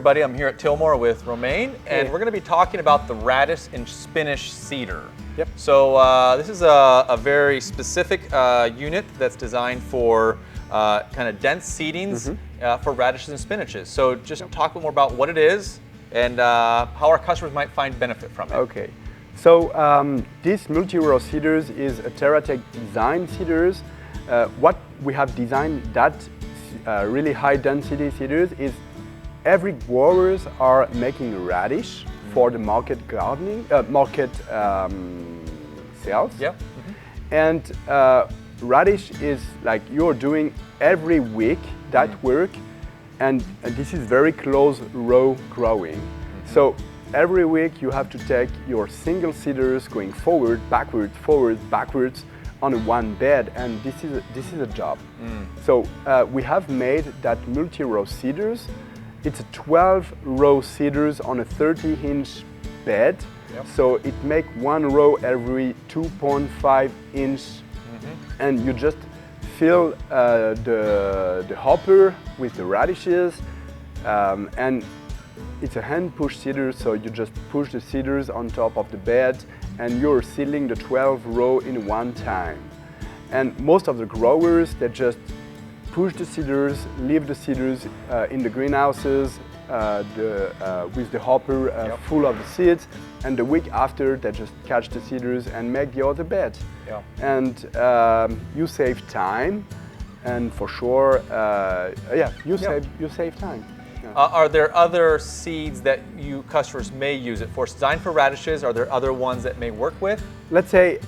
everybody. I'm here at Tilmor with Romain, and we're going to be talking about the radish and spinach cedar. Yep. So this is a very specific unit that's designed for kind of dense seedings for radishes and spinaches. So just talk a bit more about what it is and how our customers might find benefit from it. Okay. So this multi-row cedars is a TerraTech design cedars. What we have designed that really high density cedars is every growers are making radish for the market gardening, sales. Yeah. And radish is like you're doing every week that work, and this is very close row growing. So every week you have to take your single cedars going forward, backwards on one bed, and this is a job. So we have made that multi-row cedars. It's a 12-row cedars on a 30-inch bed. Yep. So it make one row every 2.5 inch, and you just fill the hopper with the radishes, and it's a hand push cedar, so you just push the cedars on top of the bed and you're seedling the 12 row in one time. And most of the growers, they just push the cedars, leave the cedars in the greenhouses with the hopper full of the seeds, and the week after they just catch the cedars and make the other bed. Yeah. And you save time, and for sure, you save time. Are there other seeds that you customers may use it for? It's designed for radishes. Are there other ones that may work with? Let's say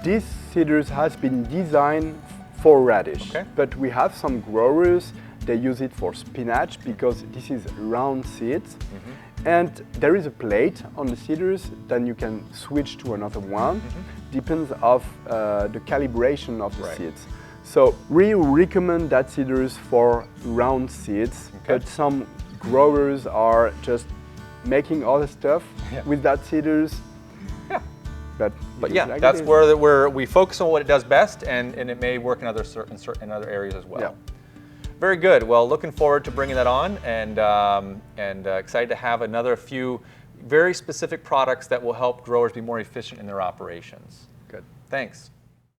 these cedars has been designed for radish, but we have some growers, they use it for spinach because this is round seeds, and there is a plate on the cedars, then you can switch to another one, depends of the calibration of the seeds. So we recommend that cedars for round seeds, but some growers are just making other stuff with that cedars. But yeah, like that's where we focus on what it does best, and it may work in other areas as well. Yeah. Very good. Well, looking forward to bringing that on, and excited to have another few very specific products that will help growers be more efficient in their operations. Good. Thanks.